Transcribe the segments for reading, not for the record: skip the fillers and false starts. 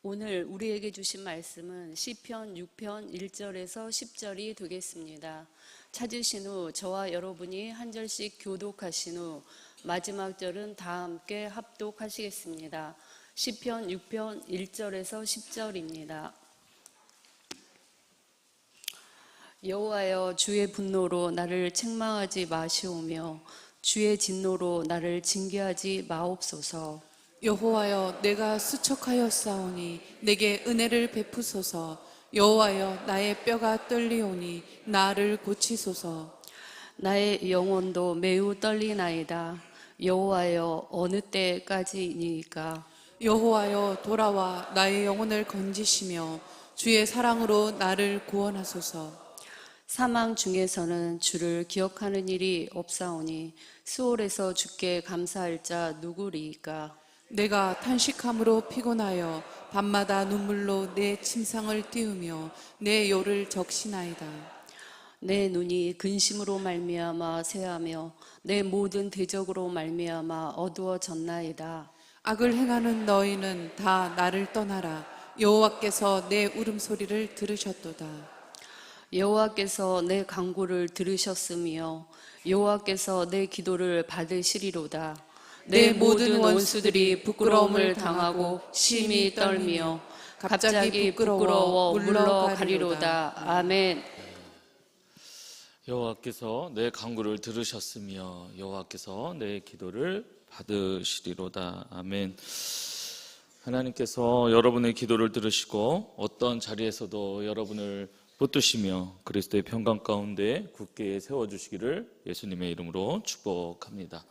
오늘 우리에게 주신 말씀은 시편 6편 1절에서 10절이 되겠습니다. 찾으신 후 저와 여러분이 한 절씩 교독하신 후 마지막 절은 다 함께 합독하시겠습니다. 시편 6편 1절에서 10절입니다. 여호와여, 주의 분노로 나를 책망하지 마시오며 주의 진노로 나를 징계하지 마옵소서. 여호와여, 내가 수척하였사오니 내게 은혜를 베푸소서. 여호와여, 나의 뼈가 떨리오니 나를 고치소서. 나의 영혼도 매우 떨리나이다. 여호와여, 어느 때까지이니까? 여호와여, 돌아와 나의 영혼을 건지시며 주의 사랑으로 나를 구원하소서. 사망 중에서는 주를 기억하는 일이 없사오니 수월에서 주께 감사할 자 누구리이까? 내가 탄식함으로 피곤하여 밤마다 눈물로 내 침상을 띄우며 내 요를 적시나이다. 내 눈이 근심으로 말미암아 쇠하며 내 모든 대적으로 말미암아 어두워졌나이다. 악을 행하는 너희는 다 나를 떠나라. 여호와께서 내 울음소리를 들으셨도다. 여호와께서 내 간구를 들으셨으며 여호와께서 내 기도를 받으시리로다. 내 모든 원수들이 부끄러움을 당하고 심히 떨며 갑자기 부끄러워 물러가리로다. 아멘. 여호와께서 내 간구를 들으셨으며 여호와께서 내 기도를 받으시리로다. 아멘. 하나님께서 여러분의 기도를 들으시고 어떤 자리에서도 여러분을 붙드시며 그리스도의 평강 가운데 굳게 세워주시기를 예수님의 이름으로 축복합니다.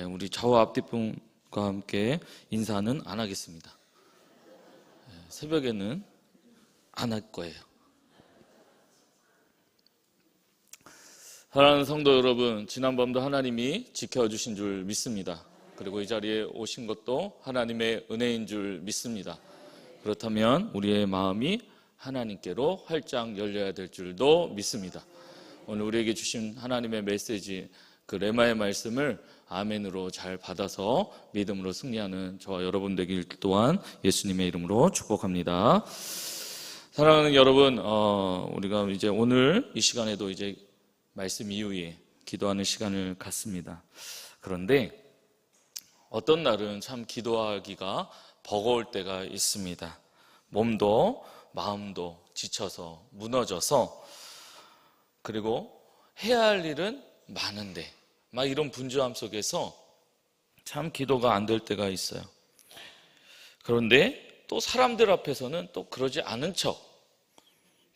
우리 좌우 앞뒷분과 함께 인사는 안 하겠습니다. 새벽에는 안 할 거예요. 사랑하는 성도 여러분, 지난밤도 하나님이 지켜주신 줄 믿습니다. 그리고 이 자리에 오신 것도 하나님의 은혜인 줄 믿습니다. 그렇다면 우리의 마음이 하나님께로 활짝 열려야 될 줄도 믿습니다. 오늘 우리에게 주신 하나님의 메시지, 그 레마의 말씀을 아멘으로 잘 받아서 믿음으로 승리하는 저와 여러분 되길 또한 예수님의 이름으로 축복합니다. 사랑하는 여러분, 우리가 이제 오늘 이 시간에도 이제 말씀 이후에 기도하는 시간을 갖습니다. 그런데 어떤 날은 참 기도하기가 버거울 때가 있습니다. 몸도 마음도 지쳐서 무너져서, 그리고 해야 할 일은 많은데 막 이런 분주함 속에서 참 기도가 안 될 때가 있어요. 그런데 또 사람들 앞에서는 또 그러지 않은 척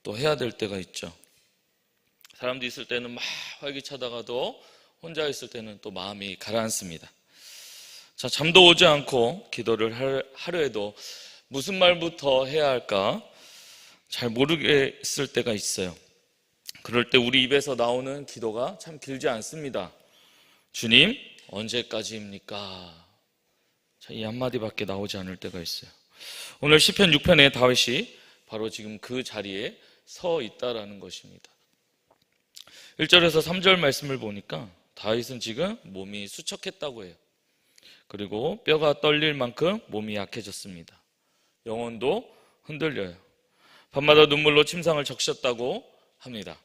또 해야 될 때가 있죠. 사람도 있을 때는 막 활기차다가도 혼자 있을 때는 또 마음이 가라앉습니다. 자, 잠도 오지 않고 기도를 하려 해도 무슨 말부터 해야 할까 잘 모르겠을 때가 있어요. 그럴 때 우리 입에서 나오는 기도가 참 길지 않습니다. 주님, 언제까지입니까? 이 한마디밖에 나오지 않을 때가 있어요. 오늘 시편 6편의 다윗이 바로 지금 그 자리에 서 있다라는 것입니다. 1절에서 3절 말씀을 보니까 다윗은 지금 몸이 수척했다고 해요. 그리고 뼈가 떨릴 만큼 몸이 약해졌습니다. 영혼도 흔들려요. 밤마다 눈물로 침상을 적셨다고 합니다.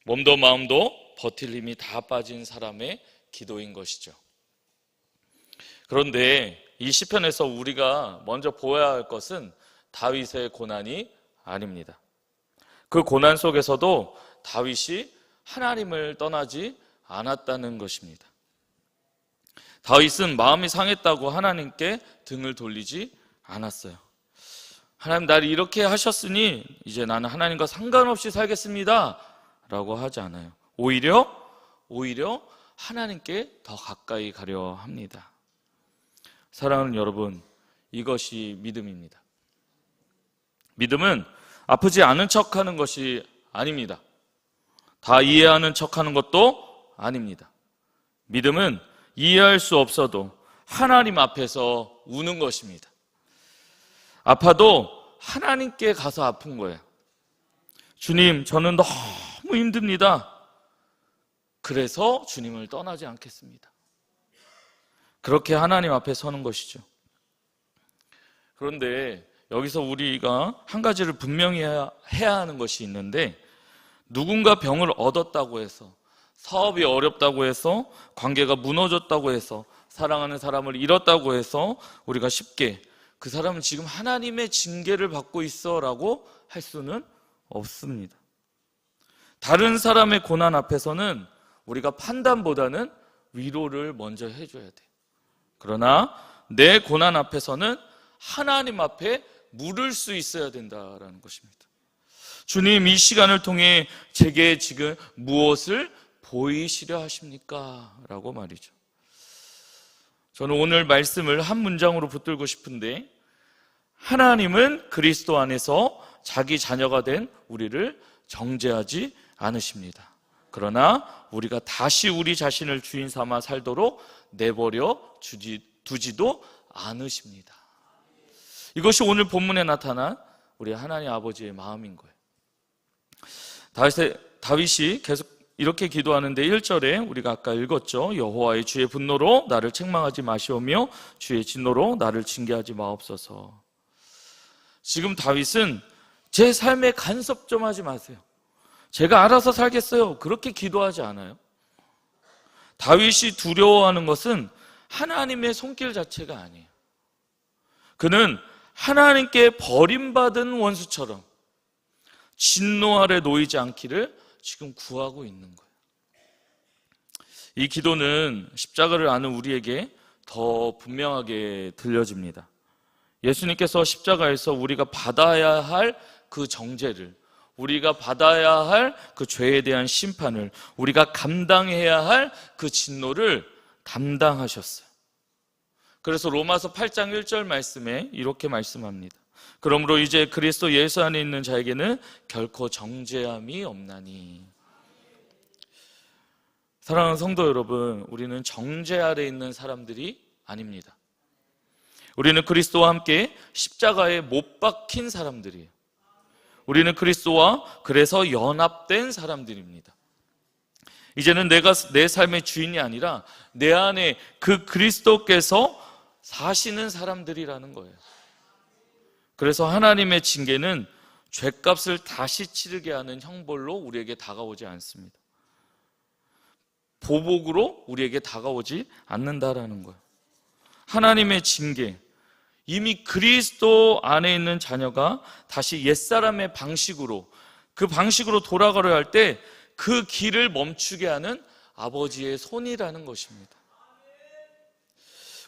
몸도 마음도 버틸 힘이 다 빠진 사람의 기도인 것이죠. 그런데 이 시편에서 우리가 먼저 보아야 할 것은 다윗의 고난이 아닙니다. 그 고난 속에서도 다윗이 하나님을 떠나지 않았다는 것입니다. 다윗은 마음이 상했다고 하나님께 등을 돌리지 않았어요. 하나님, 나를 이렇게 하셨으니 이제 나는 하나님과 상관없이 살겠습니다 라고 하지 않아요. 오히려 하나님께 더 가까이 가려 합니다. 사랑하는 여러분, 이것이 믿음입니다. 믿음은 아프지 않은 척하는 것이 아닙니다. 다 이해하는 척하는 것도 아닙니다. 믿음은 이해할 수 없어도 하나님 앞에서 우는 것입니다. 아파도 하나님께 가서 아픈 거예요. 주님, 저는 너무 힘듭니다. 그래서 주님을 떠나지 않겠습니다. 그렇게 하나님 앞에 서는 것이죠. 그런데 여기서 우리가 한 가지를 분명히 해야 하는 것이 있는데, 누군가 병을 얻었다고 해서, 사업이 어렵다고 해서, 관계가 무너졌다고 해서, 사랑하는 사람을 잃었다고 해서 우리가 쉽게 그 사람은 지금 하나님의 징계를 받고 있어 라고 할 수는 없습니다. 다른 사람의 고난 앞에서는 우리가 판단보다는 위로를 먼저 해줘야 돼요. 그러나 내 고난 앞에서는 하나님 앞에 물을 수 있어야 된다라는 것입니다. 주님, 이 시간을 통해 제게 지금 무엇을 보이시려 하십니까? 라고 말이죠. 저는 오늘 말씀을 한 문장으로 붙들고 싶은데, 하나님은 그리스도 안에서 자기 자녀가 된 우리를 정죄하지 않으십니다. 그러나 우리가 다시 우리 자신을 주인 삼아 살도록 내버려 두지도 않으십니다. 이것이 오늘 본문에 나타난 우리 하나님 아버지의 마음인 거예요. 다윗이 계속 이렇게 기도하는데 1절에 우리가 아까 읽었죠. 여호와의 주의 분노로 나를 책망하지 마시오며 주의 진노로 나를 징계하지 마옵소서. 지금 다윗은 제 삶에 간섭 좀 하지 마세요. 제가 알아서 살겠어요. 그렇게 기도하지 않아요. 다윗이 두려워하는 것은 하나님의 손길 자체가 아니에요. 그는 하나님께 버림받은 원수처럼 진노 아래 놓이지 않기를 지금 구하고 있는 거예요. 이 기도는 십자가를 아는 우리에게 더 분명하게 들려집니다. 예수님께서 십자가에서 우리가 받아야 할 그 정죄를, 우리가 받아야 할 그 죄에 대한 심판을, 우리가 감당해야 할 그 진노를 담당하셨어요. 그래서 로마서 8장 1절 말씀에 이렇게 말씀합니다. 그러므로 이제 그리스도 예수 안에 있는 자에게는 결코 정죄함이 없나니. 사랑하는 성도 여러분, 우리는 정죄 아래 있는 사람들이 아닙니다. 우리는 그리스도와 함께 십자가에 못 박힌 사람들이에요. 우리는 그리스도와 그래서 연합된 사람들입니다. 이제는 내가 내 삶의 주인이 아니라 내 안에 그 그리스도께서 사시는 사람들이라는 거예요. 그래서 하나님의 징계는 죄값을 다시 치르게 하는 형벌로 우리에게 다가오지 않습니다. 보복으로 우리에게 다가오지 않는다라는 거예요. 하나님의 징계, 이미 그리스도 안에 있는 자녀가 다시 옛사람의 방식으로, 그 방식으로 돌아가려 할 때 그 길을 멈추게 하는 아버지의 손이라는 것입니다.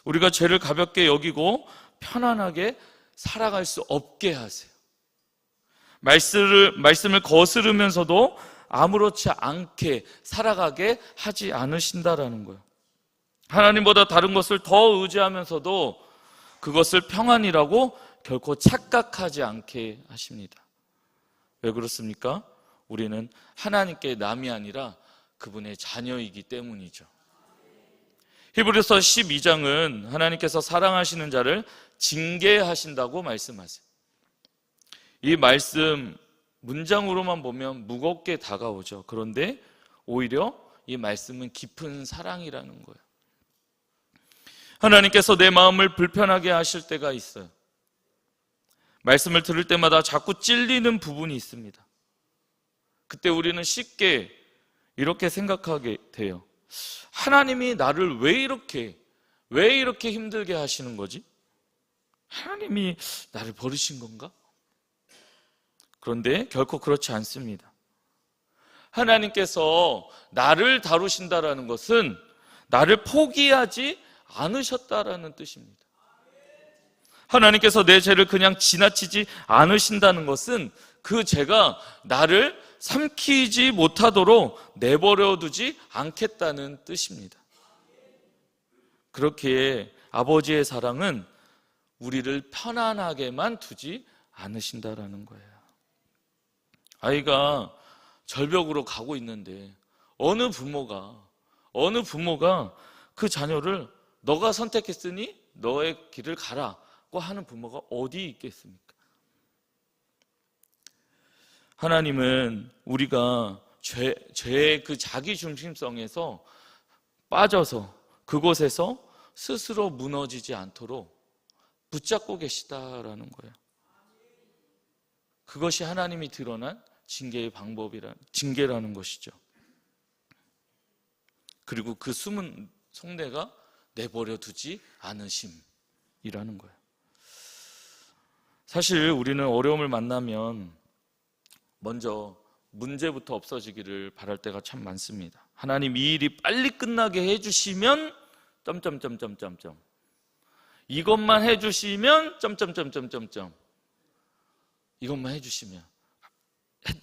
우리가 죄를 가볍게 여기고 편안하게 살아갈 수 없게 하세요. 말씀을 거스르면서도 아무렇지 않게 살아가게 하지 않으신다라는 거예요. 하나님보다 다른 것을 더 의지하면서도 그것을 평안이라고 결코 착각하지 않게 하십니다. 왜 그렇습니까? 우리는 하나님께 남이 아니라 그분의 자녀이기 때문이죠. 히브리서 12장은 하나님께서 사랑하시는 자를 징계하신다고 말씀하세요. 이 말씀 문장으로만 보면 무겁게 다가오죠. 그런데 오히려 이 말씀은 깊은 사랑이라는 거예요. 하나님께서 내 마음을 불편하게 하실 때가 있어요. 말씀을 들을 때마다 자꾸 찔리는 부분이 있습니다. 그때 우리는 쉽게 이렇게 생각하게 돼요. 하나님이 나를 왜 이렇게 힘들게 하시는 거지? 하나님이 나를 버리신 건가? 그런데 결코 그렇지 않습니다. 하나님께서 나를 다루신다라는 것은 나를 포기하지 않으셨다라는 뜻입니다. 하나님께서 내 죄를 그냥 지나치지 않으신다는 것은 그 죄가 나를 삼키지 못하도록 내버려 두지 않겠다는 뜻입니다. 그렇기에 아버지의 사랑은 우리를 편안하게만 두지 않으신다라는 거예요. 아이가 절벽으로 가고 있는데 어느 부모가 그 자녀를 너가 선택했으니 너의 길을 가라고 하는 부모가 어디 있겠습니까? 하나님은 우리가 죄의 그 자기 중심성에서 빠져서 그곳에서 스스로 무너지지 않도록 붙잡고 계시다라는 거예요. 그것이 하나님이 드러난 징계라는 것이죠. 그리고 그 숨은 속내가 내버려 두지 않으심이라는 거예요. 사실 우리는 어려움을 만나면 먼저 문제부터 없어지기를 바랄 때가 참 많습니다. 하나님 이 일이 빨리 끝나게 해주시면 점점점점점점, 이것만 해주시면 점점점점점점, 이것만 해주시면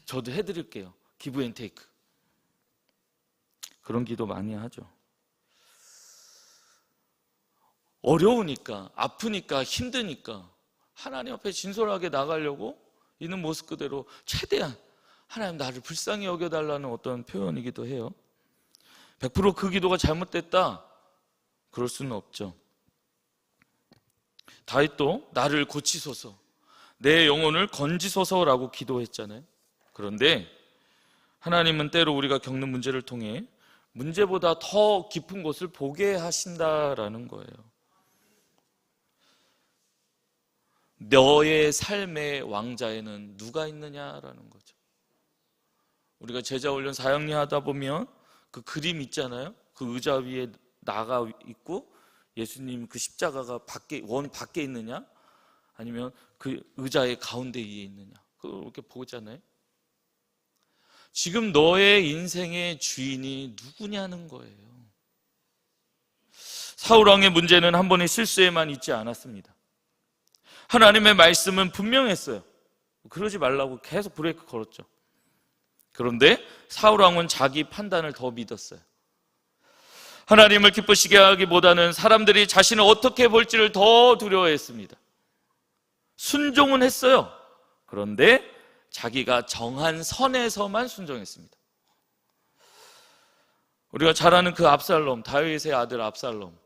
저도 해드릴게요. 기브 앤 테이크. 그런 기도 많이 하죠. 어려우니까, 아프니까, 힘드니까 하나님 앞에 진솔하게 나가려고 있는 모습 그대로 최대한 하나님 나를 불쌍히 여겨달라는 어떤 표현이기도 해요. 100% 그 기도가 잘못됐다? 그럴 수는 없죠. 다윗도 나를 고치소서, 내 영혼을 건지소서라고 기도했잖아요. 그런데 하나님은 때로 우리가 겪는 문제를 통해 문제보다 더 깊은 곳을 보게 하신다라는 거예요. 너의 삶의 왕자에는 누가 있느냐라는 거죠. 우리가 제자훈련 4학년 하다 보면 그 그림 있잖아요. 그 의자 위에 나가 있고 예수님 그 십자가가 원 밖에 있느냐, 아니면 그 의자의 가운데 위에 있느냐, 그렇게 보잖아요. 지금 너의 인생의 주인이 누구냐는 거예요. 사울왕의 문제는 한 번의 실수에만 있지 않았습니다. 하나님의 말씀은 분명했어요. 그러지 말라고 계속 브레이크 걸었죠. 그런데 사울왕은 자기 판단을 더 믿었어요. 하나님을 기쁘시게 하기보다는 사람들이 자신을 어떻게 볼지를 더 두려워했습니다. 순종은 했어요. 그런데 자기가 정한 선에서만 순종했습니다. 우리가 잘 아는 그 압살롬, 다윗의 아들 압살롬,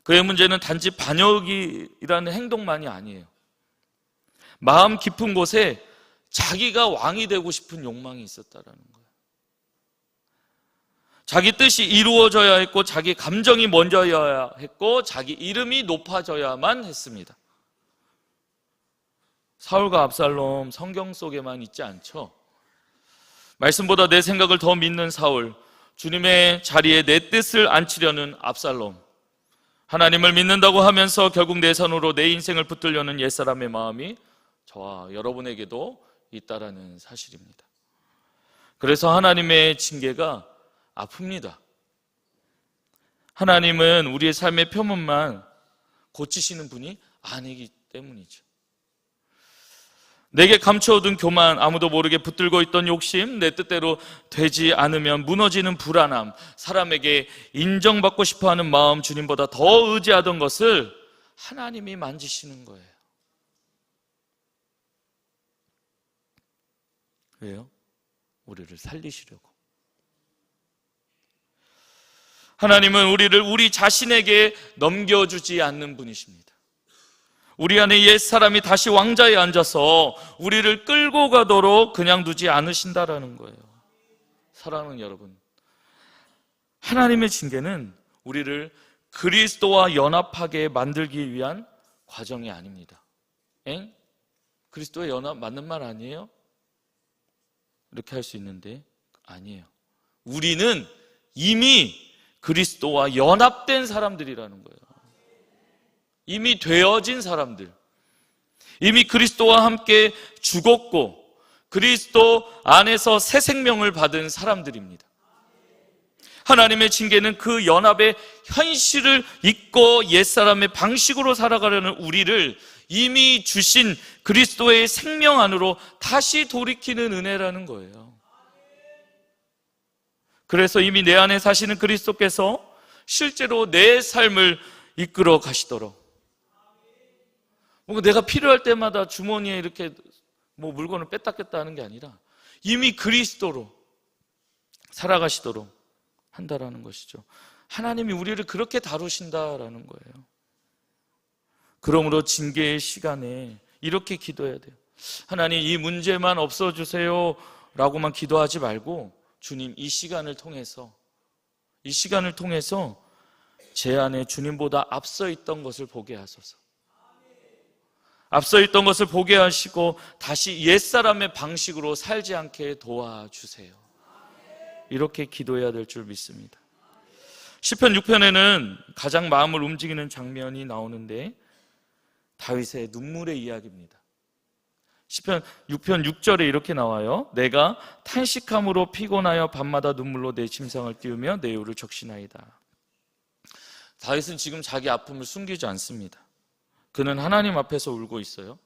그의 문제는 단지 반역이라는 행동만이 아니에요. 마음 깊은 곳에 자기가 왕이 되고 싶은 욕망이 있었다라는 거예요. 자기 뜻이 이루어져야 했고, 자기 감정이 먼저여야 했고, 자기 이름이 높아져야만 했습니다. 사울과 압살롬 성경 속에만 있지 않죠. 말씀보다 내 생각을 더 믿는 사울, 주님의 자리에 내 뜻을 앉히려는 압살롬, 하나님을 믿는다고 하면서 결국 내 손으로 내 인생을 붙들려는 옛사람의 마음이 저와 여러분에게도 있다라는 사실입니다. 그래서 하나님의 징계가 아픕니다. 하나님은 우리의 삶의 표면만 고치시는 분이 아니기 때문이죠. 내게 감춰둔 교만, 아무도 모르게 붙들고 있던 욕심, 내 뜻대로 되지 않으면 무너지는 불안함, 사람에게 인정받고 싶어하는 마음, 주님보다 더 의지하던 것을 하나님이 만지시는 거예요. 왜요? 우리를 살리시려고. 하나님은 우리를 우리 자신에게 넘겨주지 않는 분이십니다. 우리 안에 옛사람이 다시 왕자에 앉아서 우리를 끌고 가도록 그냥 두지 않으신다라는 거예요. 사랑하는 여러분, 하나님의 징계는 우리를 그리스도와 연합하게 만들기 위한 과정이 아닙니다. 그리스도와 연합 맞는 말 아니에요? 이렇게 할 수 있는데 아니에요. 우리는 이미 그리스도와 연합된 사람들이라는 거예요. 이미 되어진 사람들, 이미 그리스도와 함께 죽었고 그리스도 안에서 새 생명을 받은 사람들입니다. 하나님의 징계는 그 연합의 현실을 잊고 옛사람의 방식으로 살아가려는 우리를 이미 주신 그리스도의 생명 안으로 다시 돌이키는 은혜라는 거예요. 그래서 이미 내 안에 사시는 그리스도께서 실제로 내 삶을 이끌어 가시도록, 뭔가 내가 필요할 때마다 주머니에 이렇게 물건을 뺐다 꼈다 하는 게 아니라 이미 그리스도로 살아가시도록 한다라는 것이죠. 하나님이 우리를 그렇게 다루신다라는 거예요. 그러므로 징계의 시간에 이렇게 기도해야 돼요. 하나님, 이 문제만 없어주세요 라고만 기도하지 말고, 주님, 이 시간을 통해서 제 안에 주님보다 앞서 있던 것을 보게 하소서. 앞서 있던 것을 보게 하시고 다시 옛사람의 방식으로 살지 않게 도와주세요. 이렇게 기도해야 될 줄 믿습니다. 시편 6편에는 가장 마음을 움직이는 장면이 나오는데 다윗의 눈물의 이야기입니다. 시편 6편 6절에 이렇게 나와요. 내가 탄식함으로 피곤하여 밤마다 눈물로 내 침상을 띄우며 내 요를 적시나이다. 다윗은 지금 자기 아픔을 숨기지 않습니다. 그는 하나님 앞에서 울고 있어요.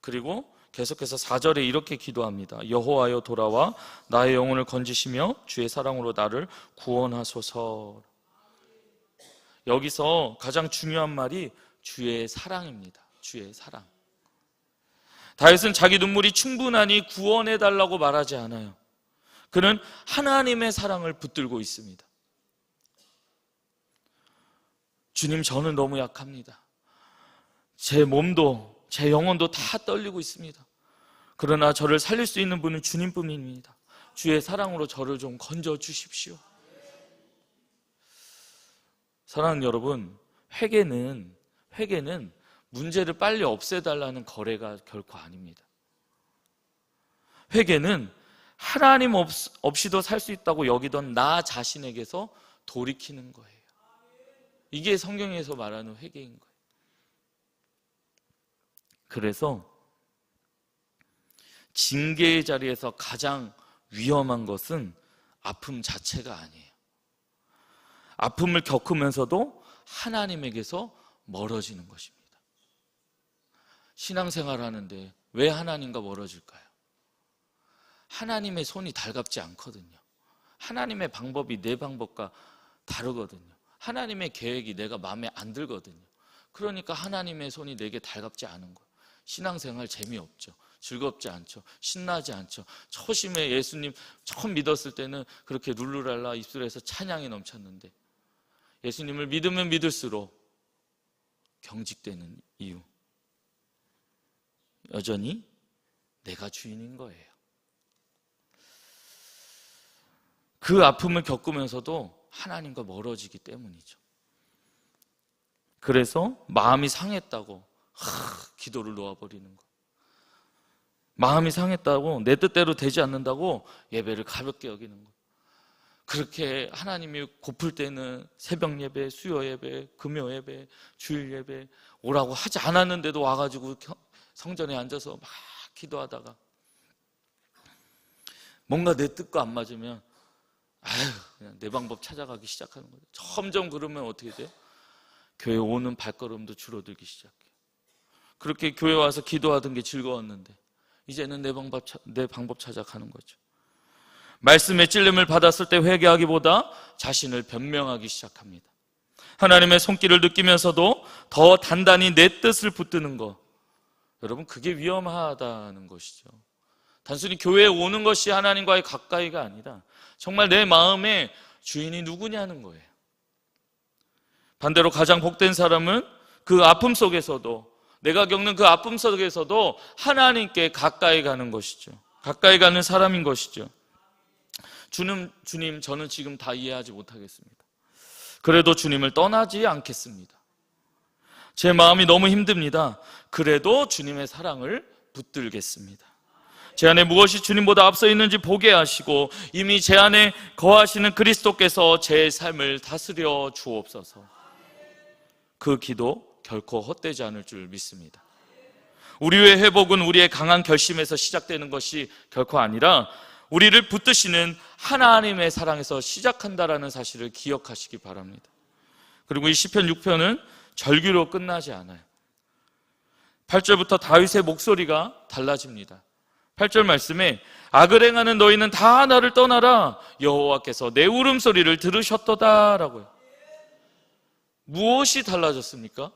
그리고 계속해서 4절에 이렇게 기도합니다. 여호와여 돌아와 나의 영혼을 건지시며 주의 사랑으로 나를 구원하소서. 여기서 가장 중요한 말이 주의 사랑입니다. 주의 사랑. 다윗은 자기 눈물이 충분하니 구원해달라고 말하지 않아요. 그는 하나님의 사랑을 붙들고 있습니다. 주님, 저는 너무 약합니다. 제 몸도 제 영혼도 다 떨리고 있습니다. 그러나 저를 살릴 수 있는 분은 주님뿐입니다. 주의 사랑으로 저를 좀 건져 주십시오. 사랑하는 여러분, 회개는 문제를 빨리 없애달라는 거래가 결코 아닙니다. 회개는 하나님 없이도 살 수 있다고 여기던 나 자신에게서 돌이키는 거예요. 이게 성경에서 말하는 회개인 거예요. 그래서 징계의 자리에서 가장 위험한 것은 아픔 자체가 아니에요. 아픔을 겪으면서도 하나님에게서 멀어지는 것입니다. 신앙생활 하는데 왜 하나님과 멀어질까요? 하나님의 손이 달갑지 않거든요. 하나님의 방법이 내 방법과 다르거든요. 하나님의 계획이 내가 마음에 안 들거든요. 그러니까 하나님의 손이 내게 달갑지 않은 거예요. 신앙생활 재미없죠. 즐겁지 않죠. 신나지 않죠. 초심에 예수님 처음 믿었을 때는 그렇게 룰루랄라 입술에서 찬양이 넘쳤는데 예수님을 믿으면 믿을수록 경직되는 이유, 여전히 내가 주인인 거예요. 그 아픔을 겪으면서도 하나님과 멀어지기 때문이죠. 그래서 마음이 상했다고 기도를 놓아버리는 거. 마음이 상했다고, 내 뜻대로 되지 않는다고 예배를 가볍게 여기는 거. 그렇게 하나님이 고플 때는 새벽 예배, 수요 예배, 금요 예배, 주일 예배 오라고 하지 않았는데도 와가지고 성전에 앉아서 막 기도하다가 뭔가 내 뜻과 안 맞으면 그냥 내 방법 찾아가기 시작하는 거예요. 점점 그러면 어떻게 돼요? 교회 오는 발걸음도 줄어들기 시작해요. 그렇게 교회 와서 기도하던 게 즐거웠는데 이제는 내 방법 찾아가는 거죠. 말씀의 찔림을 받았을 때 회개하기보다 자신을 변명하기 시작합니다. 하나님의 손길을 느끼면서도 더 단단히 내 뜻을 붙드는 것, 여러분, 그게 위험하다는 것이죠. 단순히 교회에 오는 것이 하나님과의 가까이가 아니라 정말 내 마음의 주인이 누구냐는 거예요. 반대로 가장 복된 사람은 그 아픔 속에서도, 내가 겪는 그 아픔 속에서도 하나님께 가까이 가는 것이죠. 가까이 가는 사람인 것이죠. 주님, 저는 지금 다 이해하지 못하겠습니다. 그래도 주님을 떠나지 않겠습니다. 제 마음이 너무 힘듭니다. 그래도 주님의 사랑을 붙들겠습니다. 제 안에 무엇이 주님보다 앞서 있는지 보게 하시고 이미 제 안에 거하시는 그리스도께서 제 삶을 다스려 주옵소서. 그 기도 결코 헛되지 않을 줄 믿습니다. 우리의 회복은 우리의 강한 결심에서 시작되는 것이 결코 아니라 우리를 붙드시는 하나님의 사랑에서 시작한다라는 사실을 기억하시기 바랍니다. 그리고 이 시편 6편은 절규로 끝나지 않아요. 8절부터 다윗의 목소리가 달라집니다. 8절 말씀에 악을 행하는 너희는 다 나를 떠나라. 여호와께서 내 울음소리를 들으셨도다라고요. 무엇이 달라졌습니까?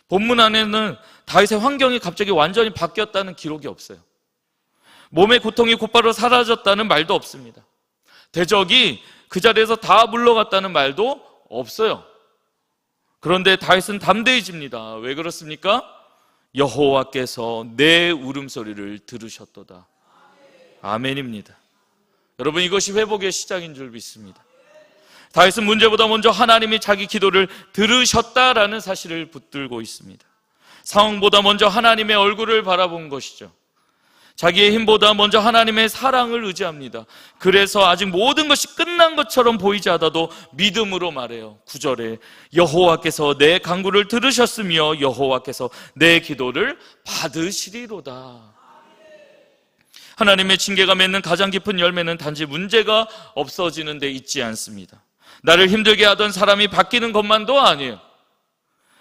본문 안에는 다윗의 환경이 갑자기 완전히 바뀌었다는 기록이 없어요. 몸의 고통이 곧바로 사라졌다는 말도 없습니다. 대적이 그 자리에서 다 물러갔다는 말도 없어요. 그런데 다윗은 담대해집니다. 왜 그렇습니까? 여호와께서 내 울음소리를 들으셨도다. 아멘입니다. 여러분, 이것이 회복의 시작인 줄 믿습니다. 다윗은 문제보다 먼저 하나님이 자기 기도를 들으셨다라는 사실을 붙들고 있습니다. 상황보다 먼저 하나님의 얼굴을 바라본 것이죠. 자기의 힘보다 먼저 하나님의 사랑을 의지합니다. 그래서 아직 모든 것이 끝난 것처럼 보이지 않아도 믿음으로 말해요. 9절에 여호와께서 내 간구를 들으셨으며 여호와께서 내 기도를 받으시리로다. 하나님의 징계가 맺는 가장 깊은 열매는 단지 문제가 없어지는 데 있지 않습니다. 나를 힘들게 하던 사람이 바뀌는 것만도 아니에요.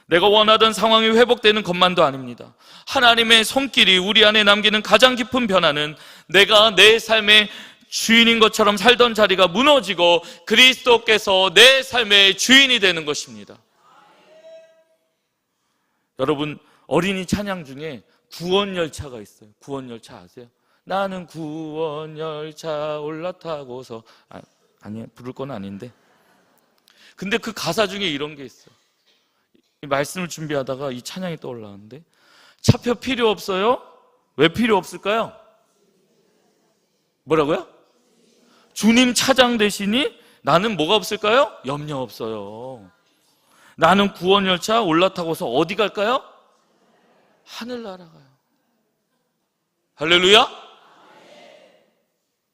내가 원하던 상황이 회복되는 것만도 아닙니다. 하나님의 손길이 우리 안에 남기는 가장 깊은 변화는 내가 내 삶의 주인인 것처럼 살던 자리가 무너지고 그리스도께서 내 삶의 주인이 되는 것입니다. 여러분, 어린이 찬양 중에 구원열차가 있어요. 구원열차 아세요? 나는 구원열차 올라타고서 아니 부를 건 아닌데, 근데 그 가사 중에 이런 게 있어요. 이 말씀을 준비하다가 이 찬양이 떠올라왔는데, 차표 필요 없어요? 왜 필요 없을까요? 뭐라고요? 주님 차장 되시니 나는 뭐가 없을까요? 염려 없어요. 나는 구원열차 올라타고서 어디 갈까요? 하늘나라 가요. 할렐루야?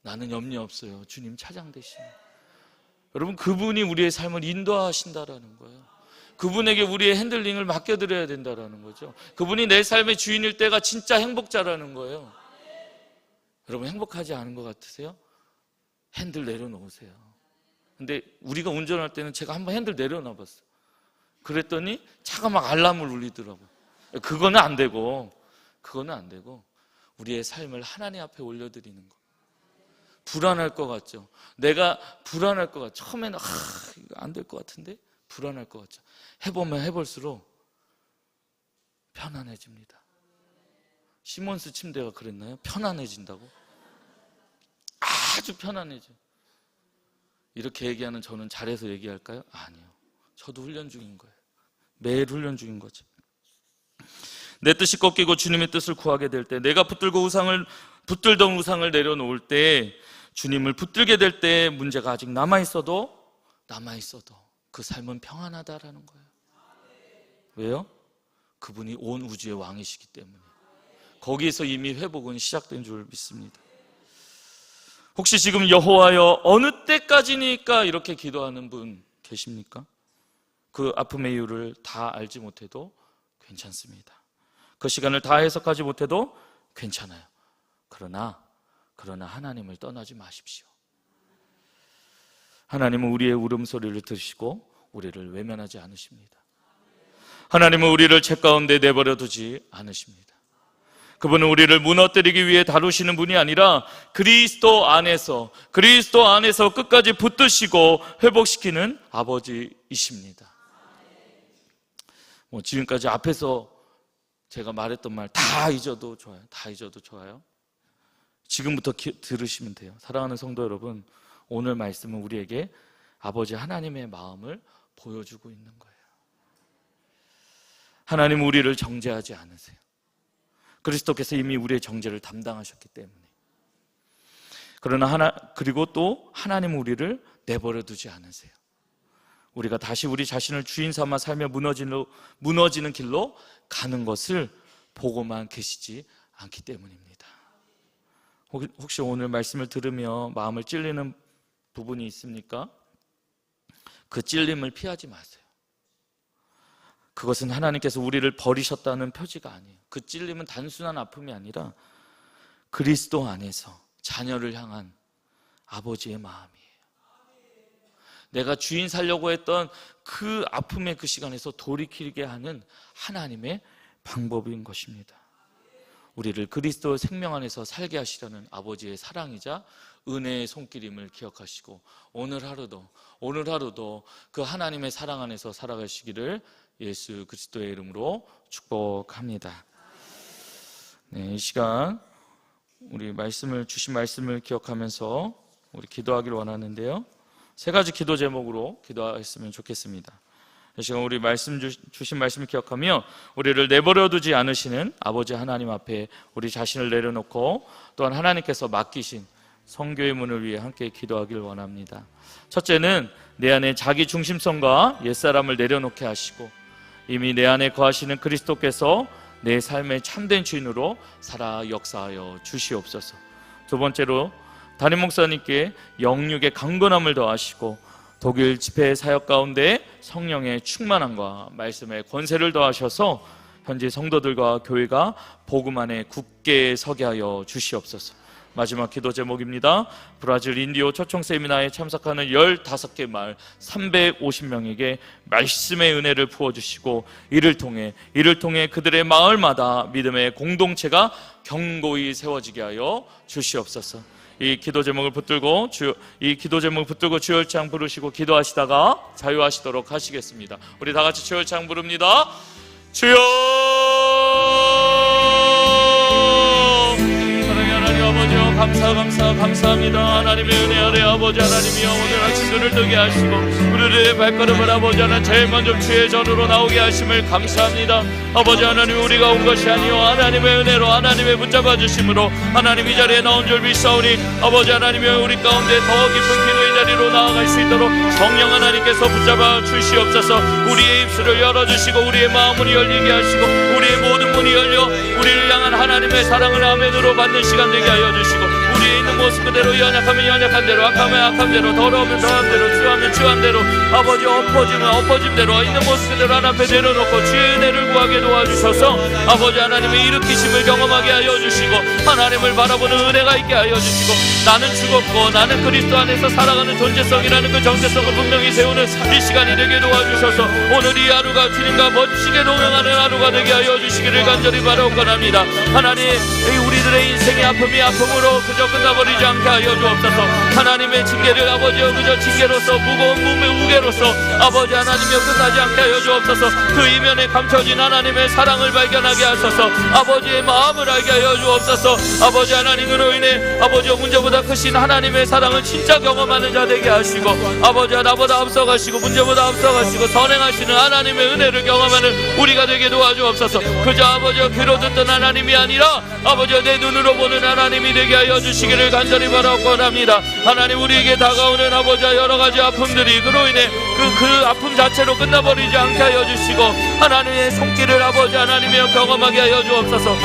나는 염려 없어요. 주님 차장 되시니. 여러분, 그분이 우리의 삶을 인도하신다라는 거예요. 그분에게 우리의 핸들링을 맡겨드려야 된다라는 거죠. 그분이 내 삶의 주인일 때가 진짜 행복자라는 거예요. 여러분, 행복하지 않은 것 같으세요? 핸들 내려놓으세요. 근데 우리가 운전할 때는 제가 한번 핸들 내려놔 봤어요. 그랬더니 차가 막 알람을 울리더라고요. 그거는 안 되고 우리의 삶을 하나님 앞에 올려드리는 거. 불안할 것 같죠? 내가 불안할 것 같죠? 처음에는 이거 안 될 것 같은데? 불안할 것 같죠? 해보면 해볼수록 편안해집니다. 시몬스 침대가 그랬나요? 편안해진다고? 아주 편안해져. 이렇게 얘기하는 저는 잘해서 얘기할까요? 아니요. 저도 훈련 중인 거예요. 매일 훈련 중인 거죠. 내 뜻이 꺾이고 주님의 뜻을 구하게 될 때, 내가 붙들던 우상을 내려놓을 때, 주님을 붙들게 될 때 문제가 아직 남아있어도 그 삶은 평안하다라는 거예요. 왜요? 그분이 온 우주의 왕이시기 때문에. 거기에서 이미 회복은 시작된 줄 믿습니다. 혹시 지금 여호와여 어느 때까지니까 이렇게 기도하는 분 계십니까? 그 아픔의 이유를 다 알지 못해도 괜찮습니다. 그 시간을 다 해석하지 못해도 괜찮아요. 그러나 하나님을 떠나지 마십시오. 하나님은 우리의 울음소리를 들으시고 우리를 외면하지 않으십니다. 하나님은 우리를 죄 가운데 내버려 두지 않으십니다. 그분은 우리를 무너뜨리기 위해 다루시는 분이 아니라 그리스도 안에서 끝까지 붙드시고 회복시키는 아버지이십니다. 지금까지 앞에서 제가 말했던 말 다 잊어도 좋아요. 지금부터 들으시면 돼요. 사랑하는 성도 여러분, 오늘 말씀은 우리에게 아버지 하나님의 마음을 보여주고 있는 거예요. 하나님 우리를 정죄하지 않으세요. 그리스도께서 이미 우리의 정죄를 담당하셨기 때문에. 그리고 또 하나님 우리를 내버려 두지 않으세요. 우리가 다시 우리 자신을 주인 삼아 살며 무너지는 길로 가는 것을 보고만 계시지 않기 때문입니다. 혹시 오늘 말씀을 들으며 마음을 찔리는 부분이 있습니까? 그 찔림을 피하지 마세요. 그것은 하나님께서 우리를 버리셨다는 표지가 아니에요. 그 찔림은 단순한 아픔이 아니라 그리스도 안에서 자녀를 향한 아버지의 마음이에요. 내가 주인 살려고 했던 그 아픔의 그 시간에서 돌이키게 하는 하나님의 방법인 것입니다. 우리를 그리스도의 생명 안에서 살게 하시려는 아버지의 사랑이자 은혜의 손길임을 기억하시고 오늘 하루도 그 하나님의 사랑 안에서 살아가시기를 예수 그리스도의 이름으로 축복합니다. 네, 이 시간 우리 주신 말씀을 기억하면서 우리 기도하기를 원하는데요. 3가지 기도 제목으로 기도했으면 좋겠습니다. 이 시간 우리 주신 말씀을 기억하며 우리를 내버려두지 않으시는 아버지 하나님 앞에 우리 자신을 내려놓고 또한 하나님께서 맡기신 성교의 문을 위해 함께 기도하기를 원합니다. 첫째는 내 안에 자기 중심성과 옛사람을 내려놓게 하시고 이미 내 안에 거하시는 그리스도께서 내 삶의 참된 주인으로 살아 역사하여 주시옵소서. 두 번째로 담임 목사님께 영육의 강건함을 더하시고 독일 집회 사역 가운데 성령의 충만함과 말씀의 권세를 더하셔서 현재 성도들과 교회가 복음 안에 굳게 서게 하여 주시옵소서. 마지막 기도 제목입니다. 브라질 인디오 초청 세미나에 참석하는 15개 마을 350명에게 말씀의 은혜를 부어주시고 이를 통해 그들의 마을마다 믿음의 공동체가 견고히 세워지게 하여 주시옵소서. 이 기도 제목을 붙들고 주열창 부르시고 기도하시다가 자유하시도록 하시겠습니다. 우리 다 같이 주열창 부릅니다. 주여! 감사합니다. 하나님의 은혜 아래 아버지 하나님이여, 오늘 아침 눈을 뜨게 하시고 우리의 발걸음을 아버지 하나님 제일 먼저 주의 전으로 나오게 하심을 감사합니다. 아버지 하나님, 우리가 온 것이 아니요 하나님의 은혜로 하나님의 붙잡아 주심으로 하나님 이 자리에 나온 줄 믿사오니 아버지 하나님이여, 우리 가운데 더 깊은 기도의 자리로 나아갈 수 있도록 성령 하나님께서 붙잡아 주시옵소서. 우리의 입술을 열어주시고 우리의 마음을 열리게 하시고 우리의 모든 문이 열려 우리를 향한 하나님의 사랑을 아멘으로 받는 시간 되게 하여 주시고 우리의 있는 모습 그대로, 연약하면 연약한 대로, 악하면 악한 대로, 더러우면 더한 대로, 추하면 추한 대로, 아버지 엎어지면 엎어짐대로 있는 모습 그대로 하나님 앞에 내려놓고 주의 은혜를 구하게 도와주셔서 아버지 하나님의 일으키심을 경험하게 하여 주시고 하나님을 바라보는 은혜가 있게 하여 주시고 나는 죽었고 나는 그리스도 안에서 살아가는 존재성이라는 그 정체성을 분명히 세우는 이 시간이 되게 도와주셔서 오늘 이 하루가 주님과 멋지게 동행하는 하루가 되게 하여 주시기를 간절히 바라옵건합니다. 하나님, 우리들의 인생의 아픔이 아픔으로 그저 끝나버리지 않게 하여 주옵소서. 하나님의 징계를 아버지여 그저 징계로서, 무거운 몸의 무게로서 아버지 하나님이여 끝나지 않게 하여 주옵소서. 그 이면에 감춰진 하나님의 사랑을 발견하게 하소서. 아버지의 마음을 알게 하여 주옵소서. 아버지 하나님으로 인해 아버지여 문제보다 크신 하나님의 사랑을 진짜 경험하는 자 되게 하시고 아버지와 나보다 앞서가시고 문제보다 앞서가시고 선행하시는 하나님의 은혜를 경험하는 우리가 되게 도와주옵소서. 그저 아버지여 귀로 듣던 하나님이 아니라 아버지여 내 눈으로 보는 하나님이 되게 하여 주시기를 간절히 바라옵건합니다. 하나님, 우리에게 다가오는 아버지와 여러 가지 아픔들이 그로 인해 그 아픔 자체로 끝나버리지 않게 하여 주시고 하나님의 손길을 아버지 하나님이여 경험하게 하여 주옵소서.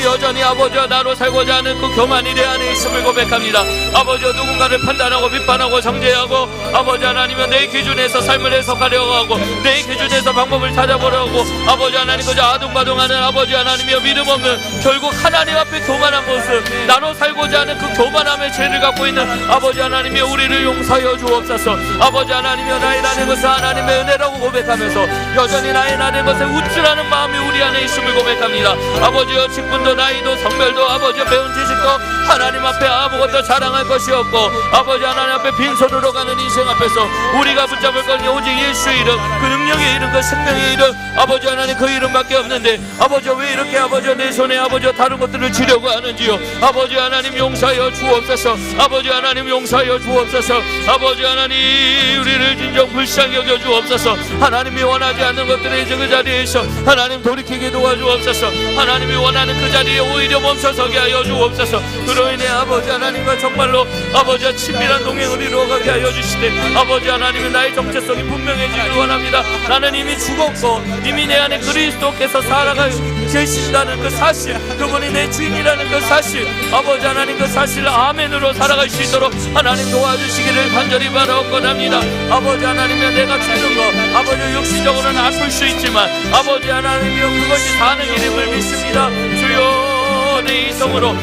여전히 아버지와 나로 살고자 하는 그 교만이 내 안에 있음을 고백합니다. 아버지와 누군가를 판단하고 비판하고 정죄하고 아버지 하나님이여 내 기준에서 삶을 해석하려고 하고 내 기준에서 방법을 찾아보려고 아버지 하나님 그저 아둥바둥하는 아버지 하나님이여 믿음 없는 결국 하나님 앞에 교만한 모습, 나로 살고자 하는 그 교만함의 죄를 갖고 있는 아버지 하나님이여 우리를 용서하여 주옵소서. 아버지 하나님이여 나의 나된 것을 하나님의 은혜라고 고백하면서 여전히 나의 나된 것에 우쭐하는 마음이 우리 안에 있음을 고백합니다. 아버지여 직분도 나이도 성별도 아버지여 배운 지식도 하나님 앞에 아무것도 자랑할 것이 없고 아버지 하나님 앞에 빈손으로 가는 인생 앞에서 우리가 붙잡을 건 오직 예수의 이름, 그 능력의 이름, 그 생명의 이름, 아버지 하나님 그 이름밖에 없는데 아버지여 왜 이렇게 아버지여 내 손에 아버지여 다른 것들을 지려고 하는지요. 아버지 하나님 용서하여 주옵소서. 아버지 하나님 용서하여 주옵소서. 아버지 하나님 우리를 진정 불쌍히 여겨 주옵소서. 하나님이 원하지 않는 것들의 그 자리에서 하나님 돌이키게 도와주옵소서. 하나님이 원하는 그 자리에 오히려 멈춰서게 하여 주옵소서. 그로 인해 아버지 하나님과 정말로 아버지와 친밀한 동행을 이루어가게 하여 주시되 아버지 하나님은 나의 정체성이 분명해지길 원합니다. 나는 이미 죽었고 이미 내 안에 그리스도께서 살아가 계신다는 그 사실, 그분이 내 주인이라는 그 사실, 아버지 하나님 그 사실을 아멘으로 살아갈 수 있도록 하나님 도와주시기를 간절히 바라옵건합니다. 아버지 하나님이여 내가 죽는 거 아버지 육신적으로는 아플 수 있지만 아버지 하나님이여 그것이 사는 이름을 믿습니다. 주여 내 이성으로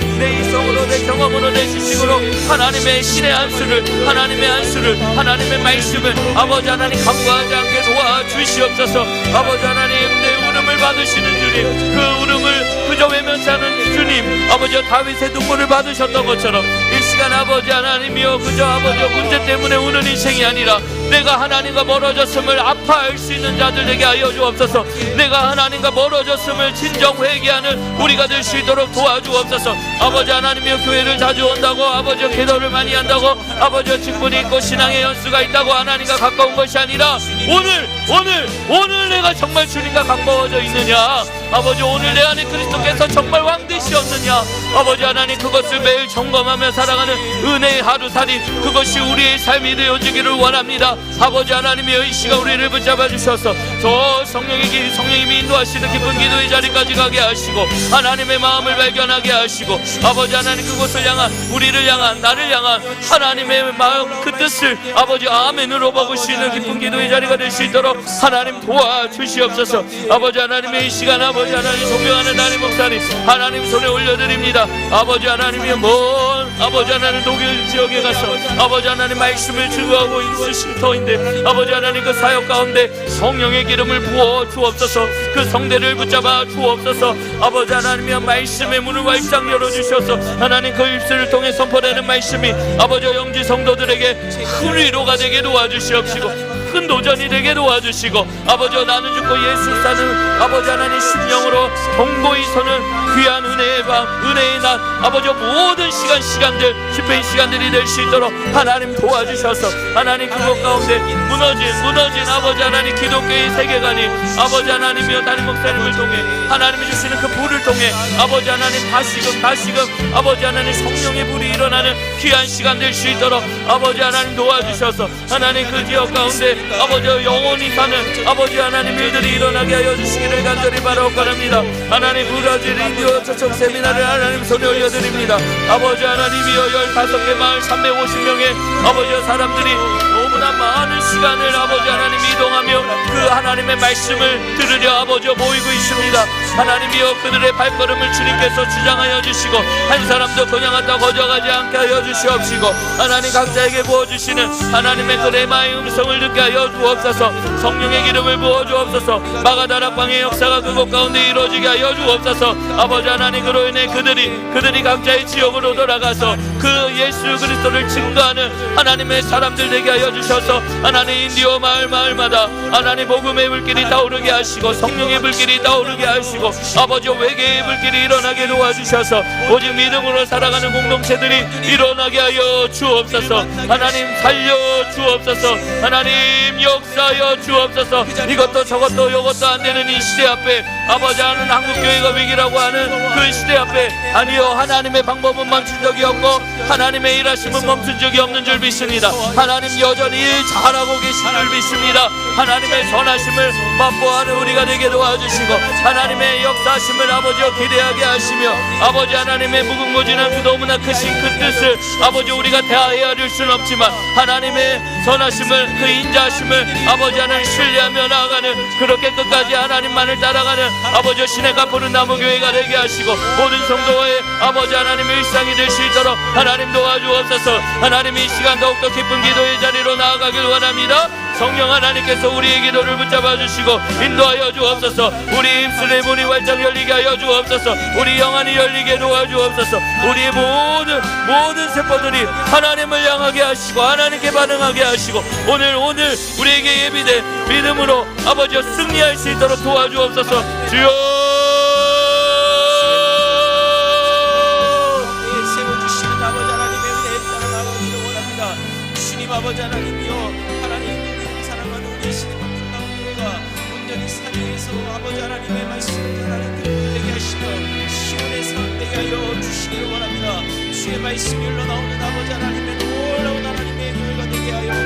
내 경험으로 내 지식으로 하나님의 신의 안수를 하나님의 말씀을 아버지 하나님 간과하지 않게 도와주시옵소서. 아버지 하나님 내 울음을 받으시는 주님, 그 울음을 그저 외면치 않은 주님, 아버지여 다윗의 눈물을 받으셨던 것처럼 이 시간 아버지 하나님이여 그저 아버지여 문제 때문에 우는 인생이 아니라 내가 하나님과 멀어졌음을 아파할 수 있는 자들 되게 하여 주옵소서. 내가 하나님과 멀어졌음을 진정 회개하는 우리가 될 수 있도록 도와주옵소서. 아버지 하나님이여 교회를 자주 온다고 아버지여 기도를 많이 한다고 아버지여 직분이 있고 신앙의 연수가 있다고 하나님과 가까운 것이 아니라 오늘 내가 정말 주님과 가까워져 있느냐, 아버지 오늘 내 안에 그리스도께서 정말 왕 되시었느냐 아버지 하나님 그것을 매일 점검하며 살아가는 은혜의 하루살이 그것이 우리의 삶이 되어지기를 원합니다. 아버지 하나님의 이 시간 우리를 붙잡아 주셔서 저 성령님이 인도하시는 기쁜 기도의 자리까지 가게 하시고 하나님의 마음을 발견하게 하시고 아버지 하나님 그곳을 향한 우리를 향한 나를 향한 하나님의 마음 그 뜻을 아버지 아멘으로 먹을 수 있는 기쁜 기도의 자리가 될 수 있도록 하나님 도와주시옵소서. 아버지 하나님의 이 시간 아버지 하나님 존경하는 나님 목사님 하나님 손에 올려드립니다. 아버지 하나님의 먼 아버지 하나님 독일 지역에 가서 아버지 하나님 말씀을 증거하고 있으실 터인데 아버지 하나님 그 사역 가운데 성령의 기름을 부어 주옵소서. 그 성대를 붙잡아 주옵소서. 아버지 하나님의 말씀의 문을 활짝 열어주셔서 하나님 그 입술을 통해 선포되는 말씀이 아버지 영지 성도들에게 큰 위로가 되게 도와주시옵시고 큰 도전이 되게 도와주시고 아버지 나는 죽고 예수 사는 아버지 하나님 심령으로 공고히 서는 귀한 은혜의 밤 은혜의 낮 아버지 모든 시간들 집회의 시간들이 될 수 있도록 하나님 도와주셔서 하나님 그것 가운데 무너진 아버지 하나님 기독교의 세계관이 아버지 하나님이여 담임 목사님을 통해 하나님이 주시는 그 불을 통해 아버지 하나님 다시금 아버지 하나님 성령의 불이 일어나는 귀한 시간 될 수 있도록 아버지 하나님 도와주셔서 하나님 그 지역 가운데 아버지 영원히 사는 아버지 하나님 일들이 일어나게 하여 주시기를 간절히 바라옵니다. 하나님 브라질 인디오 초청 세미나를 하나님 손에 올려드립니다. 아버지 하나님이여 15개 마을 350명의 아버지 사람들이 너무나 많은 시간을 아버지 하나님 이동하며 그 하나님의 말씀을 들으려 아버지 모이고 있습니다. 하나님이여 그들의 발걸음을 주님께서 주장하여 주시고 한 사람도 그냥 갖다 거저가지 않게 하여 주시옵시고 하나님 각자에게 부어주시는 하나님의 그 레마의 음성을 듣게 하여 주옵소서. 성령의 기름을 부어주옵소서. 마가다락방의 역사가 그곳 가운데 이루어지게 하여 주옵소서. 아버지 하나님 그로 인해 그들이 각자의 지역으로 돌아가서 그 예수 그리스도를 증거하는 하나님의 사람들 되게 하여 주셔서 하나님 인디오 마을마다 하나님 복음의 불길이 타오르게 하시고 성령의 불길이 타오르게 하시고 아버지 외계의 불길이 일어나게 도와주셔서 오직 믿음으로 살아가는 공동체들이 일어나게 하여 주옵소서. 하나님 살려 주옵소서. 하나님 역사하여 주옵소서. 이것도 저것도 요것도 안 되는 이 시대 앞에 아버지 하는 한국교회가 위기라고 하는 그 시대 앞에 아니요 하나님의 방법은 멈춘 적이 없고 하나님의 일하심은 멈춘 적이 없는 줄 믿습니다. 하나님 여전히 일 잘하고 계신 줄 믿습니다. 하나님의 선하심을 맛보아하는 우리가 되게 도와주시고 하나님의 역사하심을 아버지여 기대하게 하시며 아버지 하나님의 무궁무진한 그 너무나 크신 그 뜻을 아버지 우리가 대하여야 할 수는 없지만 하나님의 선하심을 그 인자하심을 아버지 하나님 신뢰하며 나아가는 그렇게 끝까지 하나님만을 따라가는 아버지 신의 갚는 나무교회가 되게 하시고 모든 성도의 아버지 하나님의 일상이 될 수 있도록 하나님 도와주옵소서. 하나님 이 시간 더욱더 기쁜 기도의 자리로 나아가길 원합니다. 성령 하나님께서 우리의 기도를 붙잡아 주시고 인도하여 주옵소서. 우리 입술의 문이 활짝 열리게 하여 주옵소서. 우리 영안이 열리게 도와주옵소서. 우리의 모든 세포들이 하나님을 향하게 하시고 하나님께 반응하게 하시고 오늘 우리에게 예비된 믿음으로 아버지여 승리할 수 있도록 도와주옵소서. 주여 아버지 하나님이여 하나님 사랑하는 우리 신의 만남과 온전히 사랑해서 아버지 하나님의 말씀을 하나님 되게 하시며 시온의 삶 되게 하여 주시기를 원합니다. 주의 말씀이 흘러나오는 아버지 하나님의 놀라운 하나님의 교회가 되게 하여